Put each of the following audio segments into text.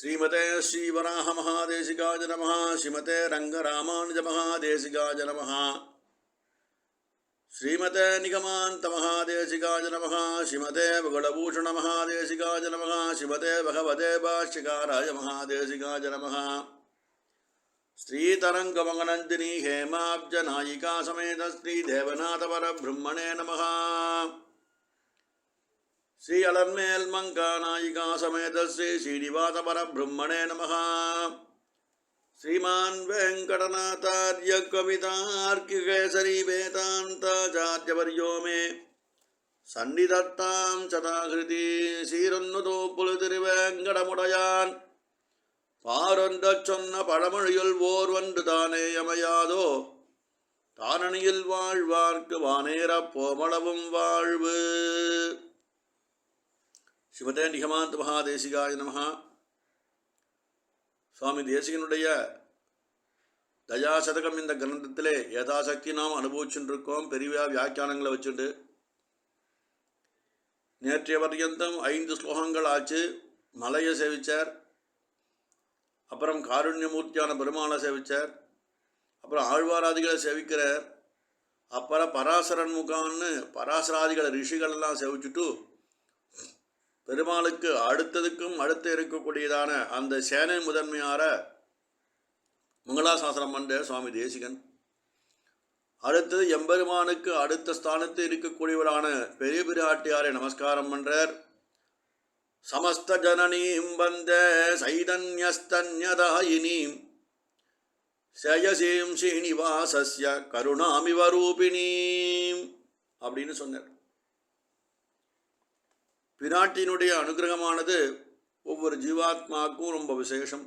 श्रीमते श्रीवराह महादेशिकाय नमः। श्रीमते रंगरामानुज महादेशिकाय नमः। श्रीमते निगमान्त महादेशिकाय नमः। श्रीमते बगुलभूषण महादेशिकाय नमः। श्रीमते भगवते भाष्यकाराय महादेशिकाय नमः। श्रीतरंगमगनन्दिनी हेमाब्जनायिका समेत श्री देवनाथ परब्रह्मणे नमः। श्री अलर्मेल मंका नायिका समेत श्री श्रीनिवास परब्रह्मणे नमः। श्रीमान वेंकटनाथार्य कवितार्किकेसरी वेदांताचार्यवर्यो मे सन्निधत्तां सदाकृति சீரொன்னுதோ புழுதிருவேங்கடமுடையான் பாரொன்றச் சொன்ன பழமொழியுள் ஓர்வன்று தானே அமையாதோ தானணியில் வாழ்வார்க்கு வானேரப் போமளவும் வாழ்வு. ஸ்ரீமதே நிகமாந்த மகாதேசிகாய நமஹ. சுவாமி தேசிகனுடைய தயாசதகம் இந்த கிரந்தத்திலே யதாசக்தி நாம் அனுபவிச்சுருக்கோம். பெரிய வியாக்கியானங்களை வச்சுண்டு நேற்றைய பர்யந்தம் 5 ஸ்லோகங்கள் ஆச்சு. மலையை சேவிச்சார், அப்புறம் காருண்யமூர்த்தியான பெருமாளை சேவிச்சார், அப்புறம் ஆழ்வாராதிகளை சேவிக்கிறார், அப்புறம் பராசரன் முகான்னு பராசராதிகளை ரிஷிகளெல்லாம் சேவிச்சுட்டு பெருமாளுக்கு அடுத்ததுக்கும் அடுத்து இருக்கக்கூடியதான அந்த சேனை முதன்மையார மங்களாசாசனம் பண்ற சுவாமி தேசிகன். அடுத்தது எம்பெருமானுக்கு அடுத்த ஸ்தானத்தில் இருக்கக்கூடியவரான பெரிய பிராட்டியாரை நமஸ்காரம் பண்றார். சமஸ்த ஜனனீம் வந்த சைதன்யஸ்தன்யதாயினீம் சேயசீம் ஸ்ரீனிவாசஸ்ய கருணாமிவரூபிணீம் அப்படின்னு சொன்னார். பிராட்டியினுடைய அனுகிரகமானது ஒவ்வொரு ஜீவாத்மாவுக்கும் ரொம்ப விசேஷம்.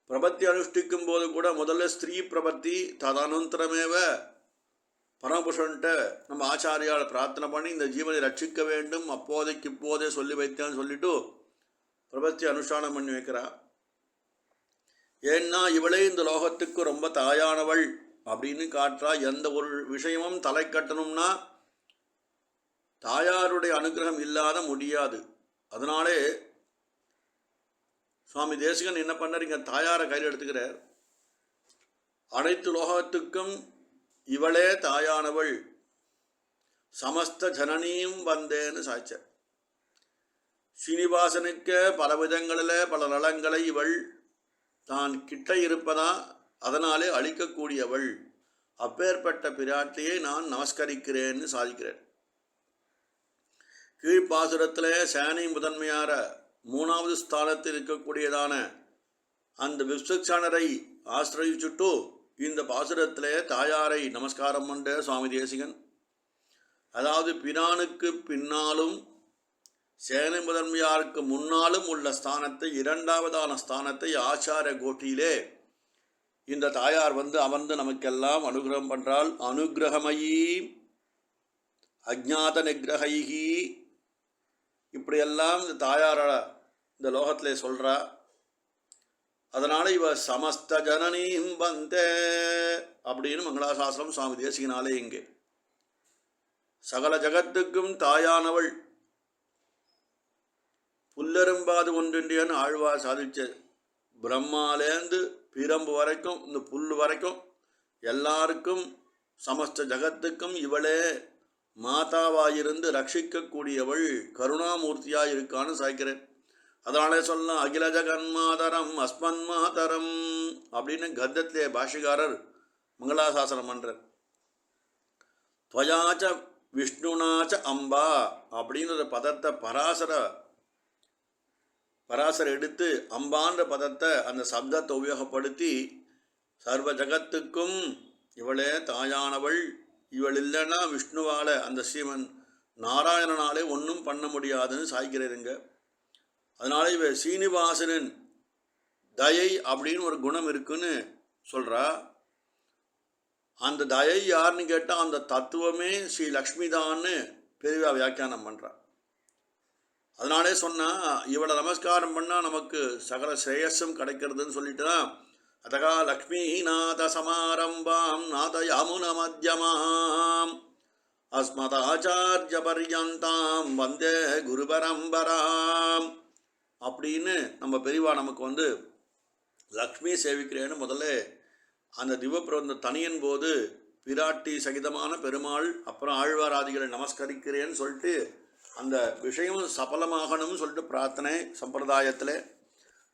பிரபத்தி அனுஷ்டிக்கும் போது கூட முதல்ல ஸ்திரீ பிரபத்தி, ததனந்தரமேவ பரமபுருஷன்ட்ட நம்ம ஆச்சாரியால் பிரார்த்தனை பண்ணி இந்த ஜீவனை ரட்சிக்க வேண்டும், அப்போதைக்கு இப்போதே சொல்லி வைத்தேன்னு சொல்லிட்டு பிரபத்தி அனுஷ்டானம் பண்ணி வைக்கிறா. ஏன்னா இவளே இந்த லோகத்துக்கு ரொம்ப தாயானவள் அப்படின்னு காட்டுறா. எந்த ஒரு விஷயமும் தலை கட்டணும்னா தாயாருடைய அனுகிரகம் இல்லாத முடியாது. அதனாலே சுவாமி தேசிகன் என்ன பண்ணார், இங்கே தாயாரை கையில் எடுத்துக்கிறார். அனைத்து லோகத்துக்கும் இவளே தாயானவள், சமஸ்த ஜனனியும் வந்தேன்னு சாய்ச்சார். ஸ்ரீனிவாசனுக்கு பல விதங்களில் பல நலங்களை இவள் தான் கிட்ட இருப்பதா, அதனாலே அளிக்கக்கூடியவள். அப்பேற்பட்ட பிராட்டியை நான் நமஸ்கரிக்கிறேன்னு சாதிக்கிறேன். கீழ்ப்பாசுரத்தில் சேனை முதன்மையார 3வது ஸ்தானத்தில் இருக்கக்கூடியதான அந்த விஸ்வக்ஷணரை ஆசிரயிச்சுட்டு இந்த பாசுரத்திலே தாயாரை நமஸ்காரம் பண்ற சுவாமி தேசிகன். அதாவது பிரானுக்கு பின்னாலும் சேனை முதன்மையாருக்கு முன்னாலும் உள்ள ஸ்தானத்தை, 2வதான ஸ்தானத்தை ஆச்சார கோட்டியிலே இந்த தாயார் அமர்ந்து நமக்கெல்லாம் அனுகிரகம் பண்றாள். அனுகிரகமயி அஜ்ஞாத நிகிரகைகி இப்படியெல்லாம் இந்த தாயாரோட இந்த லோகத்திலே சொல்கிறா. அதனால் இவ சமஸ்த ஜனனீம் வந்தே அப்படின்னு மங்களாசாசனம் சுவாமி தேசிகனாலே இங்கே சகல ஜகத்துக்கும் தாயானவள், புல்லெரும்பாது ஒன்றின்றியன்னு ஆழ்வார் சாதிச்ச பிரம்மாலேருந்து பிரம்பு வரைக்கும் இந்த புல் வரைக்கும் எல்லாருக்கும் சமஸ்த ஜகத்துக்கும் இவளே மாதாவாயிருந்து ரட்சிக்கக்கூடியவள், கருணாமூர்த்தியாக இருக்கான்னு சாய்க்கிறேன். அதனாலே சொல்லலாம் அகில ஜகன்மாதரம் அஸ்மன் மாதரம் அப்படின்னு கத்தத்திலே பாஷிகாரர் மங்களாசாசனம் பண்றார். துவயாச்ச விஷ்ணுனாச்ச அம்பா அப்படின்ற பதத்தை பராசர எடுத்து அம்பான்ற பதத்தை அந்த சப்தத்தை உபயோகப்படுத்தி சர்வ ஜகத்துக்கும் இவளே தாயானவள், இவள் இல்லைன்னா விஷ்ணுவால அந்த ஸ்ரீமன் நாராயணனாலே ஒன்றும் பண்ண முடியாதுன்னு சாய்க்கிறேருங்க. அதனால இவ சீனிவாசனின் தயை அப்படின்னு ஒரு குணம் இருக்குன்னு சொல்கிறா. அந்த தயை யாருன்னு கேட்டால் அந்த தத்துவமே ஸ்ரீ லக்ஷ்மிதான்னு பெரியவா வியாக்கியானம் பண்ணுறா. அதனாலே சொன்னால் இவளை நமஸ்காரம் பண்ணால் நமக்கு சகல ஸ்ரேயஸும் கிடைக்கிறதுன்னு சொல்லிட்டு தான் அதகா லக்ஷ்மீநாத சமாரம்பாம் நாதயாமுன மத்தியமாம் அஸ்மதாச்சார்ய பர்யந்தாம் வந்தே குரு பரம்பராம் அப்படின்னு நம்ம பெரியவா நமக்கு லக்ஷ்மி சேவிக்கிறேன்னு முதல்ல அந்த திவப்பிரபந்த தனியன் போது பிராட்டி சகிதமான பெருமாள் அப்புறம் ஆழ்வாராதிகளை நமஸ்கரிக்கிறேன்னு சொல்லிட்டு அந்த விஷயம் சபலமாகணும்னு சொல்லிட்டு பிரார்த்தனை சம்பிரதாயத்தில்.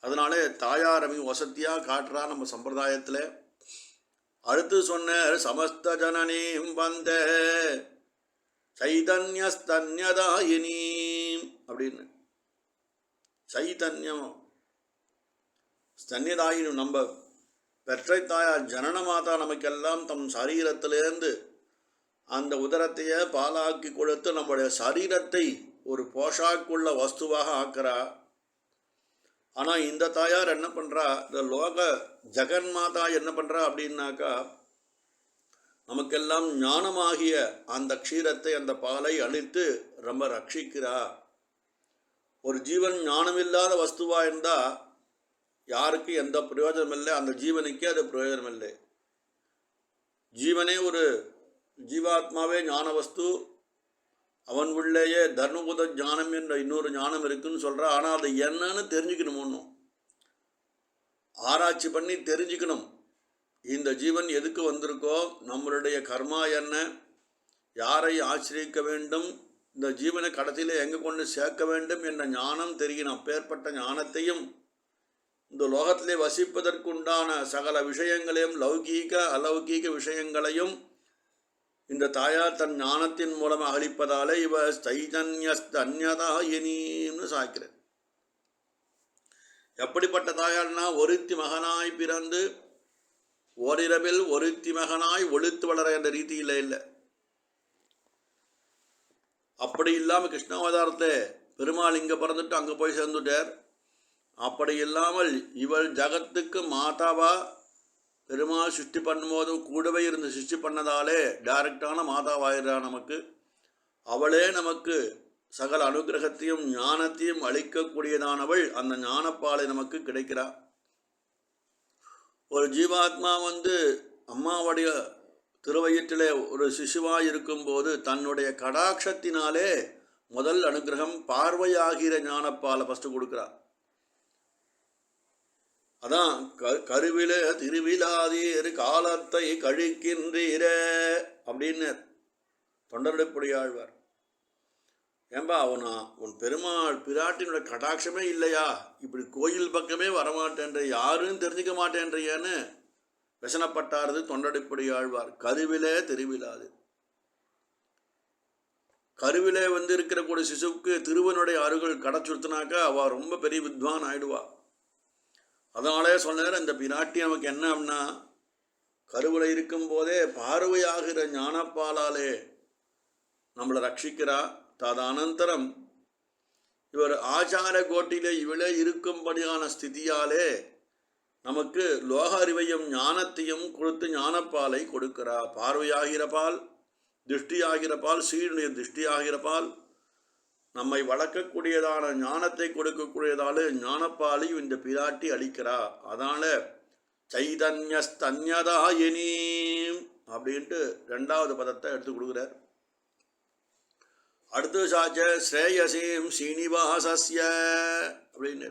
அதனால தாயாரமி வசத்தியாக காட்டுறா நம்ம சம்பிரதாயத்தில். அடுத்து சொன்ன சமஸ்த ஜனனீம் வந்த சைதன்யஸ்தன்யதாயினி அப்படின்னு. சைதன்யம் ஸ்தன்யதாயினி நம்ம பெற்றை தாயார் ஜனன மாதா நமக்கெல்லாம் தம் சரீரத்திலேருந்து அந்த உதரத்தையே பாலாக்கி கொடுத்து நம்முடைய சரீரத்தை ஒரு போஷாக்குள்ள வஸ்துவாக ஆக்கிறா. ஆனால் இந்த தாயார் என்ன பண்ணுறா, இந்த லோக ஜெகன்மாதா என்ன பண்ணுறா அப்படின்னாக்கா, நமக்கெல்லாம் ஞானமாகிய அந்த க்ஷீரத்தை அந்த பாலை அளித்து ரொம்ப ரட்சிக்கிறா. ஒரு ஜீவன் ஞானமில்லாத வஸ்துவா இருந்தால் யாருக்கு எந்த பிரயோஜனம் இல்லை, அந்த ஜீவனுக்கே அது பிரயோஜனம் இல்லை. ஜீவனே ஒரு ஜீவாத்மாவே ஞான வஸ்து, அவன் உள்ளேயே தர்மபுத ஞானம் என்ற இன்னொரு ஞானம் இருக்குன்னு சொல்கிறா. ஆனால் அது என்னன்னு தெரிஞ்சுக்கணும், ஒன்றும் ஆராய்ச்சி பண்ணி தெரிஞ்சுக்கணும். இந்த ஜீவன் எதுக்கு வந்திருக்கோ, நம்மளுடைய கர்மா என்ன, யாரை ஆசிரியிக்க வேண்டும், இந்த ஜீவனை கடைசியில் எங்கே கொண்டு சேர்க்க வேண்டும் என்ற ஞானம் தெரியணும். அப்பேற்பட்ட ஞானத்தையும் இந்த லோகத்திலே வசிப்பதற்குண்டான சகல விஷயங்களையும் லௌகீக அலௌகீக விஷயங்களையும் இந்த தாயார் தன் ஞானத்தின் மூலமாக அளிப்பதாலே இவ சைதன்யஸ்தன்யதாயினின்னு சாய்க்கிறார். எப்படிப்பட்ட தாயார்னா, ஒருத்தி மகனாய் பிறந்து ஓரிரவில் ஒருத்தி மகனாய் ஒழுத்து வளர என்ற ரீதியில் இல்லை. அப்படி இல்லாமல் கிருஷ்ணாவதாரத்தில் பெருமாள் இங்கே பிறந்துட்டு அங்கே போய் சேர்ந்துட்டார். அப்படி இல்லாமல் இவள் ஜகத்துக்கு மாதாவா பெருமாள் சிருஷ்டி பண்ணும்போது கூடவே இருந்து சிருஷ்டி பண்ணதாலே டைரக்டான மாதாவாயிரா நமக்கு. அவளே நமக்கு சகல அனுகிரகத்தையும் ஞானத்தையும் அளிக்கக்கூடியதானவள். அந்த ஞானப்பாலை நமக்கு கிடைக்கிறாள். ஒரு ஜீவாத்மா அம்மாவுடைய திருவயிற்றிலே ஒரு சிசுவாக இருக்கும்போது தன்னுடைய கடாட்சத்தினாலே முதல் அனுகிரகம் பார்வையாகிற ஞானப்பாலை ஃபஸ்ட்டு கொடுக்குறா. அதான் கருவிலே திருவிழாதீர் காலத்தை கழிக்கின்றீரே அப்படின்னு தொண்டரடைப்புடையாழ்வார். ஏன்பா உன் பெருமாள் பிராட்டினுடைய கடாட்சமே இல்லையா, இப்படி கோயில் பக்கமே வரமாட்டேன்ற, யாரும் தெரிஞ்சுக்க மாட்டேன்றியன்னு விசனப்பட்டாரது தொண்டடைப்புடையாழ்வார். கருவிலே திருவிழாது, கருவிலே இருக்கிற கூட சிசுவுக்கு திருவனுடைய அருகள் கடச்சுடுத்தினாக்கா அவள் ரொம்ப பெரிய வித்வான் ஆயிடுவா. அதனாலே சொன்னார், இந்த பிராட்டி நமக்கு என்ன அப்படின்னா, கருவில் இருக்கும்போதே பார்வையாகிற ஞானப்பாலாலே நம்மளை ரட்சிக்கிறா. ததனந்தரம் இவர் ஆச்சார கோட்டிலே இவளே இருக்கும்படியான ஸ்திதியாலே நமக்கு லோக அறிவையும் ஞானத்தையும் கொடுத்து ஞானப்பாலை கொடுக்கிறா. பார்வையாகிற பால், திருஷ்டியாகிற பால், சீனுடைய திருஷ்டியாகிற பால், நம்மை வளர்க்கக்கூடியதான ஞானத்தை கொடுக்கக்கூடியதால ஞானப்பாலையும் இந்த பிராட்டி அளிக்கிறா. அதனால சைதன்யஸ்தன்யதாயினி அப்படின்ட்டு ரெண்டாவது பதத்தை எடுத்து கொடுக்குறார். அடுத்து சாச்ச ஸ்ரேயசீம் ஸ்ரீனிவாசஸ்ய அப்படின்னு.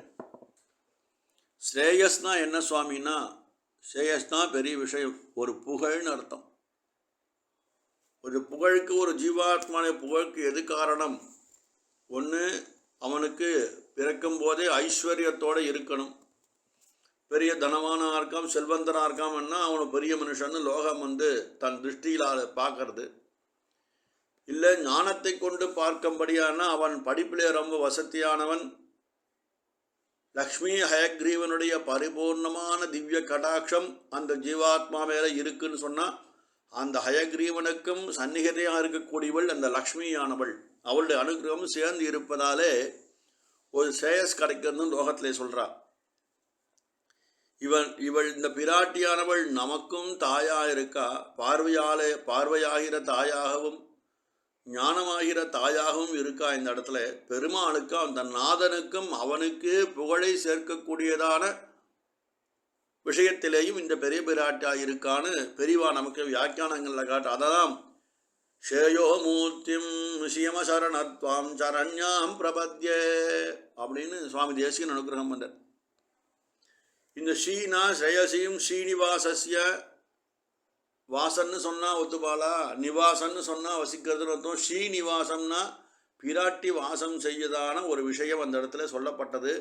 ஸ்ரேயஸ்னா என்ன சுவாமின்னா, ஸ்ரேயஸ்னா பெரிய விஷயம், ஒரு புகழ்னு அர்த்தம். ஒரு புகழுக்கு, ஒரு ஜீவாத்மான புகழுக்கு எது காரணம்? ஒன்று, அவனுக்கு பிறக்கும் போதே ஐஸ்வர்யத்தோடு இருக்கணும். பெரிய தனவானாக இருக்கான், செல்வந்தனாக இருக்கான்னா அவனை பெரிய மனுஷன்னு லோகம் தன் திருஷ்டியில் பார்க்கறது. இல்லை ஞானத்தை கொண்டு பார்க்கும்படியானா அவன் படிப்பிலே ரொம்ப வசதியானவன். லக்ஷ்மி ஹயக்ரீவனுடைய பரிபூர்ணமான திவ்ய கடாட்சம் அந்த ஜீவாத்மா மேலே இருக்குன்னு சொன்னால் அந்த ஹயக்ரீவனுக்கும் சந்நிகதையாக இருக்கக்கூடியவள் அந்த லக்ஷ்மியானவள். அவளுடைய அனுகிரகம் சேர்ந்து இருப்பதாலே ஒரு சேயஸ் கிடைக்கிறதுன்னு லோகத்திலே சொல்கிறா. இவள் இந்த பிராட்டியானவள் நமக்கும் தாயாக இருக்கா. பார்வையாகிற தாயாகவும் ஞானமாகிற தாயாகவும் இருக்கா. இந்த இடத்துல பெருமாளுக்கும் அந்த நாதனுக்கும் அவனுக்கு புகழை சேர்க்கக்கூடியதான விஷயத்திலேயும் இந்த பெரிய பிராட்டியாக இருக்கான்னு பெரியவா நமக்கு வியாக்கியானங்களில் காட்டு. அதான் ஷேயோ மூர்த்திம் சியமசரணத்வாம் சரண்யாம் பிரபத்யே அப்படின்னு சுவாமி தேசிகன் அனுகிரகம் பண்ணார். இந்த ஸ்ரீனா ஸ்ரேயசீம் ஸ்ரீனிவாசஸ்ய, வாசன்னு சொன்னால் ஒத்துப்பாளா, நிவாசன்னு சொன்னால் வசிக்கிறதுன்னு அர்த்தம். ஸ்ரீனிவாசம்னா பிராட்டி வாசம் செய்யதான ஒரு விஷயம் அந்த இடத்துல சொல்லப்பட்டது.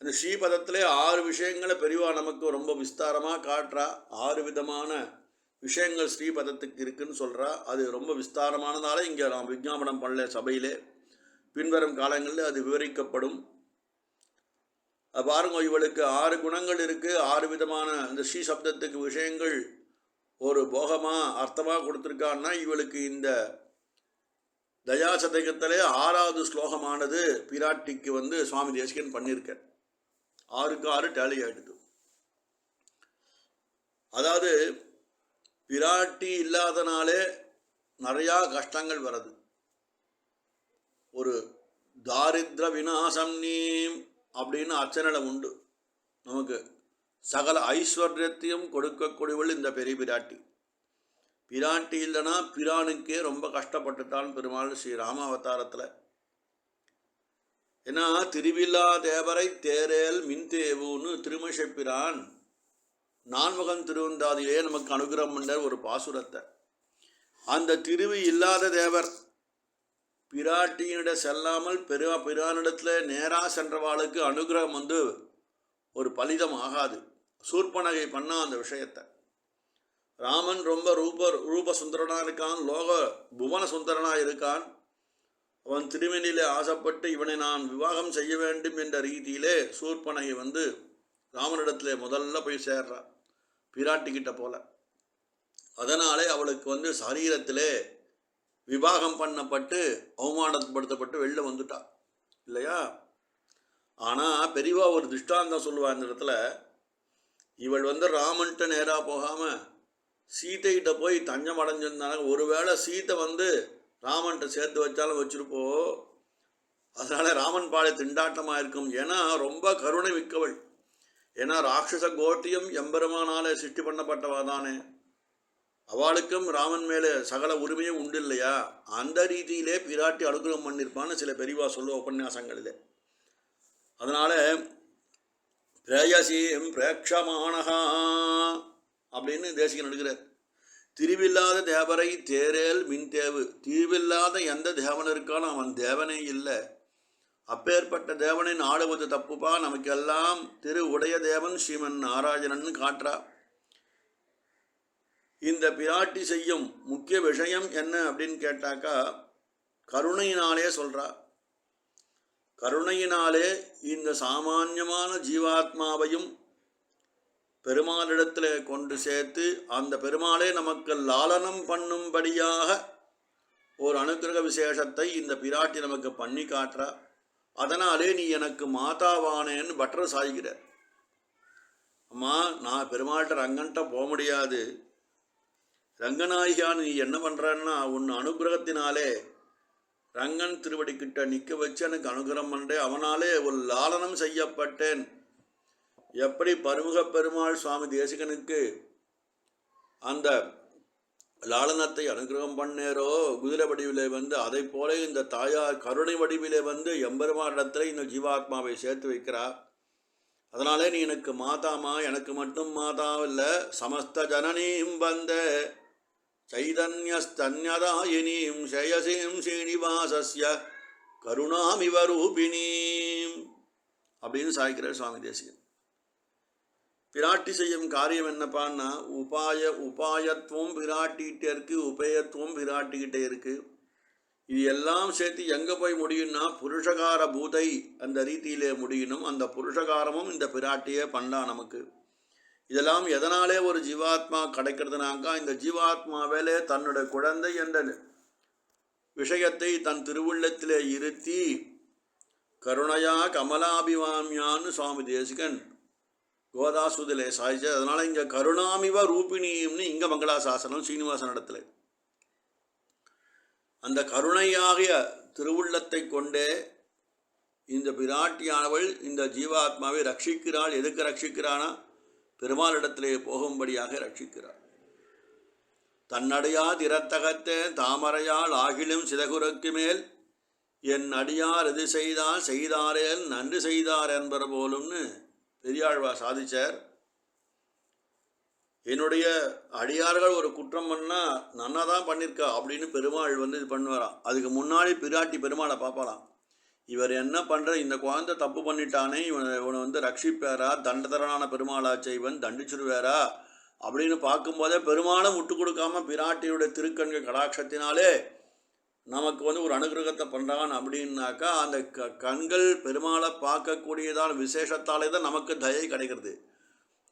அந்த ஸ்ரீபதத்திலே 6 விஷயங்களை பெரியவா நமக்கு ரொம்ப விஸ்தாரமாக காட்டுறா. 6 விதமான விஷயங்கள் ஸ்ரீபதத்துக்கு இருக்குன்னு சொல்கிறா. அது ரொம்ப விஸ்தாரமானதால இங்கே நாம் விஞ்ஞாபனம் பண்ணல சபையிலே. பின்வரும் காலங்களில் அது விவரிக்கப்படும். அது பாருங்க, இவளுக்கு 6 குணங்கள் இருக்குது. 6 விதமான இந்த ஸ்ரீ சப்தத்துக்கு விஷயங்கள் ஒரு போகமாக அர்த்தமாக கொடுத்துருக்கான்னா இவளுக்கு இந்த தயாசதகத்திலே 6வது ஸ்லோகமானது பிராட்டிக்கு சுவாமி தேசிகன் பண்ணியிருக்க. 6க்கு 6 டேலி ஆகிடுது. அதாவது பிராட்டி இல்லாதனாலே நிறையா கஷ்டங்கள் வருது. ஒரு தாரித்ர விநாசம் நீம் அப்படின்னு அர்ச்சனை உண்டு. நமக்கு சகல ஐஸ்வர்யத்தையும் கொடுக்கக்கூடியவள் இந்த பெரிய பிராட்டி. பிராட்டி இல்லைன்னா பிரானுக்கே ரொம்ப கஷ்டப்பட்டுட்டான் பெருமாள் ஸ்ரீராம அவதாரத்தில். ஏன்னா திருவிழா தேவரை தேரேல் மின்தேவுன்னு திருமிஷை பிரான் நான்முகன் திருவந்தாதிலே நமக்கு அனுகிரகம் பண்ண ஒரு பாசுரத்தை. அந்த திருவி இல்லாத தேவர் பிராட்டியிட செல்லாமல் பிரானிடத்தில் நேராக சென்றவாளுக்கு அனுகிரகம் ஒரு பலிதம் ஆகாது. சூர்பனகை பண்ணா அந்த விஷயத்தை. ராமன் ரொம்ப ரூப சுந்தரனாக இருக்கான், லோக புவன சுந்தரனாக இருக்கான். அவன் திருமணியிலே ஆசைப்பட்டு இவனை நான் விவாகம் செய்ய வேண்டும் என்ற ரீதியிலே சூர்பனகை ராமனிடத்தில் முதல்ல போய் சேர்றான், பிராட்டிக்கிட்ட போல. அதனாலே அவளுக்கு சரீரத்திலே விவாகம் பண்ணப்பட்டு அவமானப்படுத்தப்பட்டு வெளில வந்துட்டா இல்லையா. ஆனால் பெரியவா ஒரு திருஷ்டாந்தம் சொல்லுவா இந்த இடத்துல. இவள் ராமன்ட்ட நேராக போகாமல் சீத்தைகிட்ட போய் தஞ்சம் அடைஞ்சிருந்தாங்க. ஒருவேளை சீத்தை ராமன்ட்ட சேர்த்து வச்சாலும் வச்சுருப்போ. அதனால் ராமன் பாலை திண்டாட்டமாக இருக்கும். ஏன்னா ரொம்ப கருணை மிக்கவள். ஏன்னா ராட்சச கோட்டியும் எம்பெருமானாலே சிருஷ்டி பண்ணப்பட்டவா தானே. அவளுக்கும் ராமன் மேலே சகல உரிமையும் உண்டு இல்லையா. அந்த ரீதியிலே பிராட்டி அனுகிரகம் பண்ணியிருப்பான்னு சில பெரியவா சொல்லுவ உபன்யாசங்களிலே. அதனால் பிரேயசீம் பிரேக்ஷமானஹா அப்படின்னு தேசிகன் எடுக்கிறார். திருவில்லாத தேவரை தேரேல் மின்தேவு. திருவில்லாத எந்த தேவன் இருக்கானோ அவன் தேவனே இல்லை. அப்பேற்பட்ட தேவனை நாடுவது தப்புப்பா. நமக்கெல்லாம் திரு உடைய தேவன் ஸ்ரீமன் நாராயணன் காட்டுறா. இந்த பிராட்டி செய்யும் முக்கிய விஷயம் என்ன அப்படின்னு கேட்டாக்கா கருணையினாலே சொல்கிறா. கருணையினாலே இந்த சாமான்யமான ஜீவாத்மாவையும் பெருமாளிடத்தில் கொண்டு சேர்த்து அந்த பெருமாளே நமக்கு லாலனம் பண்ணும்படியாக ஒரு அனுக்கிரக விசேஷத்தை இந்த பிராட்டி நமக்கு பண்ணி காட்டுறா. அதனாலே நீ எனக்கு மாதாவானேன்னு பட்டர் சாய்கிற. அம்மா, நான் பெருமாள்கிட்ட ரங்கன்ட்ட போக முடியாது. ரங்கநாயகியான் நீ என்ன பண்ணுறன்னா உன் அனுகிரகத்தினாலே ரங்கன் திருவடிக்கிட்ட நிற்க வச்சு எனக்கு அனுகிரகம் பண்ணுறேன். அவனாலே ஒரு லாலனம் செய்யப்பட்டேன். எப்படி பருமுக பெருமாள் சுவாமி தேசிகனுக்கு அந்த லாலனத்தை அனுகிரகம் பண்ணேரோ குதிரை வடிவிலே அதை போல இந்த தாயார் கருணை வடிவிலே எம்பெருமானிடத்தில் இந்த ஜீவாத்மாவை சேர்த்து வைக்கிறா. அதனாலே நீ எனக்கு மாதாமா, எனக்கு மட்டும் மாதாவில்லை, சமஸ்த ஜனனீம் சைதன்யஸ்தன்யதாயினீம் ஷயசீம் ஸ்ரீனிவாசஸ்ய கருணாமிவ ரூபிணீம் அப்படின்னு சாய்க்கிறார் சுவாமி தேசிகன். பிராட்டி செய்யும் காரியம் என்னப்பான்னா உபாயத்துவம் பிராட்டிகிட்டே இருக்குது, உபயத்துவம் பிராட்டிக்கிட்டே இருக்குது. இது எல்லாம் சேர்த்து எங்கே போய் முடியும்னா புருஷகார பூதை அந்த ரீதியிலே முடியணும். அந்த புருஷகாரமும் இந்த பிராட்டியே பண்ணா நமக்கு. இதெல்லாம் எதனாலே ஒரு ஜீவாத்மா கிடைக்கிறதுனாக்கா இந்த ஜீவாத்மாவிலே தன்னுடைய குழந்தை என்ற விஷயத்தை தன் திருவுள்ளத்திலே இருத்தி கருணையா கமலாபிவாமியான்னு சுவாமி தேசிகன் கோதாசுதிலே சாய்ச்சி. அதனால் இங்கே கருணாமிவ ரூபிணியம்னு இங்கே மங்களாசாசனம் ஸ்ரீனிவாசன் இடத்துல அந்த கருணையாகிய திருவுள்ளத்தை கொண்டே இந்த பிராட்டியானவள் இந்த ஜீவாத்மாவை ரட்சிக்கிறாள். எதுக்கு ரட்சிக்கிறானா? பெருமாளிடத்திலே போகும்படியாக ரட்சிக்கிறாள். தன்னடியா திறத்தகத்தே தாமரையால் ஆகிலும் சிதகுரக்கு மேல் என் அடியார் எது செய்தால் செய்தாரேல் நன்றி செய்தார் என்பர் போலும்னு பெரியாழ்வார் சாதிச்சார். என்னுடைய அடியார்கள் ஒரு குற்றம் பண்ணால் நன்னா தான் பண்ணியிருக்கா அப்படின்னு பெருமாள் இது பண்ணுவாராம். அதுக்கு முன்னாடி பிராட்டி பெருமாளை பார்ப்பாராம். இவர் என்ன பண்ணுற, இந்த குழந்தை தப்பு பண்ணிட்டானே, இவனை ரட்சிப்பாரா, தண்டதரனான பெருமாளாச்சே இவன் தண்டிச்சிருவாரா அப்படின்னு பார்க்கும்போதே பெருமாளும் விட்டு கொடுக்காம பிராட்டியுடைய திருக்கண்கள் கடாட்சத்தினாலே நமக்கு ஒரு அனுகிரகத்தை பண்ணுறான். அப்படின்னாக்கா அந்த கண்கள் பெருமாளை பார்க்கக்கூடியதான விசேஷத்தாலே தான் நமக்கு தயை கிடைக்கிறது.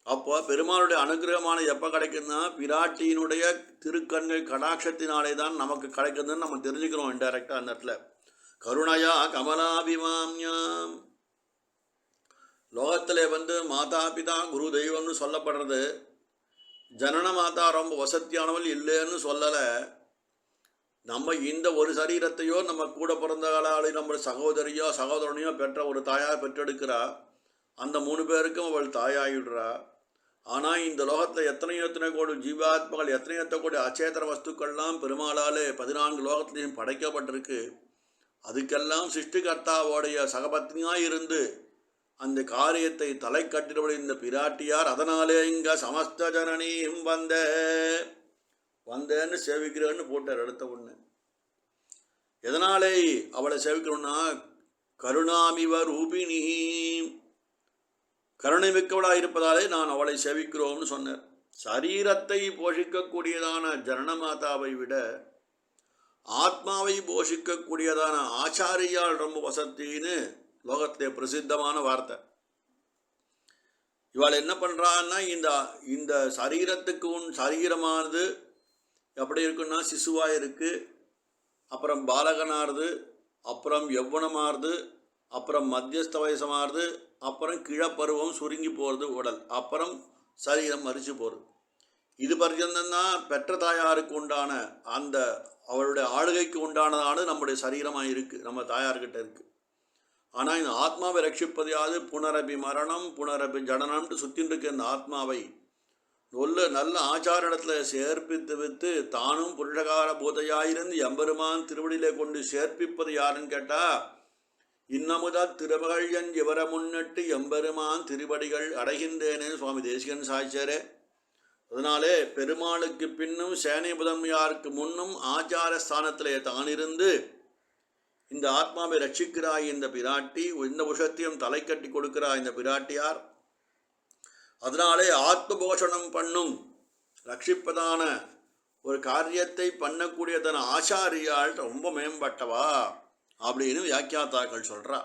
அப்போ பெருமாளுடைய அனுகிரகமான எப்போ கிடைக்குதுன்னா பிராட்டியினுடைய திருக்கண்கள் கடாட்சத்தினாலே தான் நமக்கு கிடைக்குதுன்னு நம்ம தெரிஞ்சுக்கிறோம் இன்டைரக்டாக அந்த இடத்துல. கருணையா கமலாபிமான்யாம். லோகத்தில் மாதா பிதா குரு தெய்வம்னு சொல்லப்படுறது. ஜனன மாதா ரொம்ப வசதியானவள் இல்லைன்னு சொல்லலை. நம்ம இந்த ஒரு சரீரத்தையோ நம்ம கூட பிறந்தவளாலே நம்ம சகோதரியோ சகோதரனையோ பெற்ற ஒரு தாயாக பெற்றெடுக்கிறா. அந்த 3 பேருக்கும் அவள் தாயாயிடுறா. ஆனால் இந்த லோகத்தில் எத்தனை கோடி ஜீவாத்மகள், எத்தனை கோடி அச்சேதன வஸ்துக்கள்லாம் பெருமாளாலே 14 லோகத்திலையும் படைக்கப்பட்டிருக்கு. அதுக்கெல்லாம் சிருஷ்டிகர்த்தாவோடைய சகபத்னியாக இருந்து அந்த காரியத்தை தலை கட்டினபடி இந்த பிராட்டியார். அதனாலே இங்க சமஸ்த ஜனனியும் வந்தேன்னு சேவிக்கிறேன்னு போட்டார் அடுத்த ஒன்று. எதனாலே அவளை சேவிக்கிறோன்னா கருணாமிவ ரூபிணி, கருணை மிக்கவளாக இருப்பதாலே நான் அவளை சேவிக்கிறோம்னு சொன்னார். சரீரத்தை போஷிக்கக்கூடியதான ஜனனமாதாவை விட ஆத்மாவை போஷிக்கக்கூடியதான ஆச்சாரியால் ரொம்ப வசத்தின்னு லோகத்திலே பிரசித்தமான வார்த்தை. இவாள் என்ன பண்ணுறான்னா இந்த சரீரத்துக்கு சரீரமானது எப்படி இருக்குன்னா சிசுவாக இருக்குது, அப்புறம் பாலகனாகிறது, அப்புறம் யௌவனமாகிறது, அப்புறம் மத்தியஸ்த வயசமாகிறது, அப்புறம் கிழப்பருவம் சுருங்கி போகிறது உடல், அப்புறம் சரீரம் மறித்து போகிறது. இது பர்யந்தந்தான் பெற்ற தாயாருக்கு உண்டான அந்த அவளுடைய ஆளுகைக்கு உண்டானதானது நம்முடைய சரீரமாக இருக்குது, நம்ம தாயார்கிட்ட இருக்குது. ஆனால் இந்த ஆத்மாவை ரட்சிப்பதையாவது புனரபி மரணம் புனரபி ஜடனம்ட்டு சுற்றின்னு இருக்க இந்த ஆத்மாவை நல்ல ஆச்சாரத்தில் சேர்ப்பித்து வைத்து தானும் புருஷகார பூதையாயிருந்து எம்பெருமான் திருவடியிலே கொண்டு சேர்ப்பிப்பது யாருன்னு கேட்டால் இன்னமுதா திருமகள்யன் இவர முன்னிட்டு எம்பெருமான் திருவடிகள் அடைகின்றேனே சுவாமி தேசிகன் சாய்ச்சாரே. அதனாலே பெருமாளுக்கு பின்னும் சேனை முதன்மையாருக்கு முன்னும் ஆச்சார ஸ்தானத்திலே தானிருந்து இந்த ஆத்மாவை ரட்சிக்கிறாய் இந்த பிராட்டி. இந்த விஷயத்தையும் தலை கட்டி கொடுக்கிறாய் இந்த பிராட்டியார். அதனாலே ஆத்ம போஷணம் பண்ணும் ரட்சிப்பதான ஒரு காரியத்தை பண்ணக்கூடியதான ஆச்சாரியால் ரொம்ப மேம்பட்டவா அப்படின்னு வியாக்கியாத்தாக்கள் சொல்கிறா.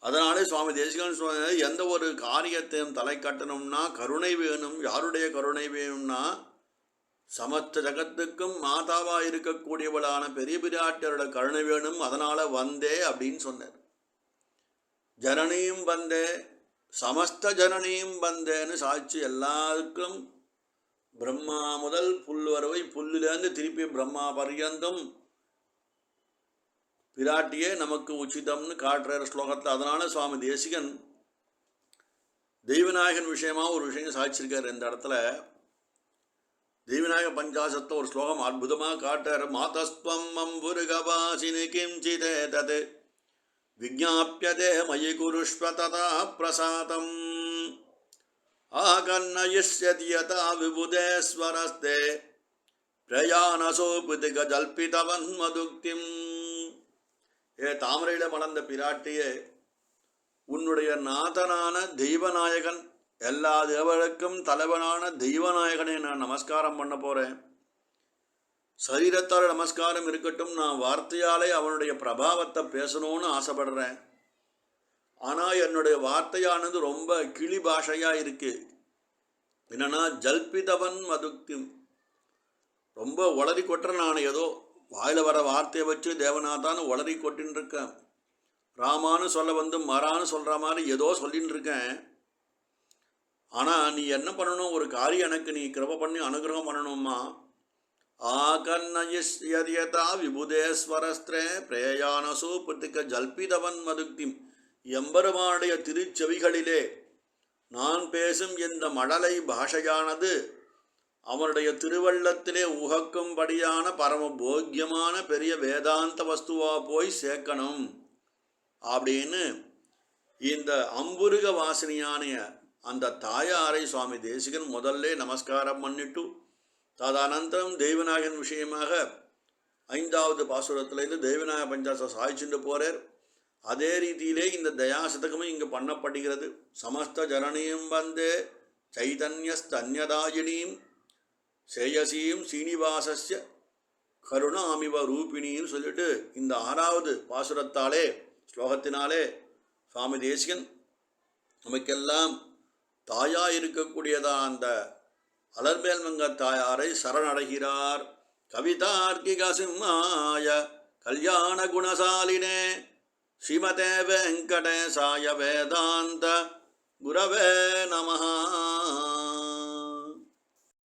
அதனாலே சுவாமி தேசிகன் சொன்ன எந்த ஒரு காரியத்தையும் தலை கட்டணும்னா கருணை வேணும். யாருடைய கருணை வேணும்னா சமஸ்த ஜகத்துக்கும் மாதாவாக இருக்கக்கூடியவளான பெரிய பிராட்டியரோட கருணை வேணும். அதனால் வந்தே அப்படின்னு சொன்னார். ஜனனியும் வந்தே, சமஸ்த ஜனனியும் வந்தேன்னு சாட்சி. எல்லாருக்கும் பிரம்மா முதல் புல் வரவை, புல்லிலேருந்து திருப்பி பிரம்மா பர்யந்தம் பிராட்டியே நமக்கு உச்சிதம்னு காட்டுற ஸ்லோகத்தில். அதனால சுவாமி தேசிகன் தெய்வநாயகன் விஷயமாக ஒரு விஷயம் சாதிச்சிருக்கார் இந்த இடத்துல. தெய்வநாயக பஞ்சாசத்தை ஒரு ஸ்லோகம் அற்புதமாக காட்டார். மாதஸ்துவம் அம்புருகவாசினி கிஞ்சிதே தத் விஜ்ஞாப்யதே மயி குருஷ்வ ததா பிரசாதம் ஆகர்ணயிஷ்யதி யதா விபுதேஸ்வரஸ்தே பிரயாணசோபிதிக ஜல்பிதவன் மதுக்திம். ஏ தாமரையில் மலர்ந்த பிராட்டியே, உன்னுடைய நாதனான தெய்வநாயகன், எல்லா தேவர்களுக்கும் தலைவனான தெய்வநாயகனை நான் நமஸ்காரம் பண்ண போகிறேன். சரீரத்தால் நமஸ்காரம் இருக்கட்டும், நான் வார்த்தையாலே அவனுடைய பிரபாவத்தை பேசணும்னு ஆசைப்படுறேன். ஆனால் என்னுடைய வார்த்தையானது ரொம்ப கிளி பாஷையாக இருக்குது. என்னன்னா ஜல்பிதவன் மதுக்தி, ரொம்ப உளறி கொட்டுறேன். நான் ஏதோ வாயில் வர வார்த்தையை வச்சு தேவநாதான்னு உளறி கொட்டின்னு இருக்கேன். ராமான்னு சொல்ல மரான்னு சொல்கிற மாதிரி ஏதோ சொல்லின்னு இருக்கேன். ஆனால் நீ என்ன பண்ணணும், ஒரு காரியம் எனக்கு நீ கிருபை பண்ணி அனுகிரகம் பண்ணணுமா. ஆகர்ணயிஷ்யதா விபுதேஸ்வரஸ்திரே பிரயாணசு புத்திக ஜல்பிதவன் மதுக்தி. எம்பெருமானுடைய திருச்செவிகளிலே நான் பேசும் இந்த மழலை பாஷையானது அவனுடைய திருவள்ளத்திலே உகக்கும்படியான பரம போக்கியமான பெரிய வேதாந்த வஸ்துவா போய் சேர்க்கணும் அப்படின்னு இந்த அம்புருக வாசினியான அந்த தாயாரை சுவாமி தேசிகன் முதல்ல நமஸ்காரம் பண்ணிட்டு ததனந்தரம் தெய்வநாயகன் விஷயமாக 5வது பாசுரத்திலேருந்து தெய்வநாயக பஞ்சாச சாய்ச்சிட்டு போறார். அதே ரீதியிலே இந்த தயாசதகமும் இங்கு பண்ணப்படுகிறது. சமஸ்த ஜனனியும் வந்தே சைதன்யஸ்தன்யதாயினீம் சேயசீம் சீனிவாசஸ்ய கருணாமிவ ரூபிணின்னு சொல்லிட்டு இந்த 6வது பாசுரத்தாலே ஸ்லோகத்தினாலே சுவாமி தேசிகன் நமக்கெல்லாம் தாயா இருக்கக்கூடியதான் அந்த அலர்மேல் மங்க தாயாரை சரணடைகிறார். கவிதார்க்கிக சிம்மாய கல்யாண குணசாலினே ஸ்ரீமதே வெங்கடேசாய வேதாந்த குரவே நமஹ.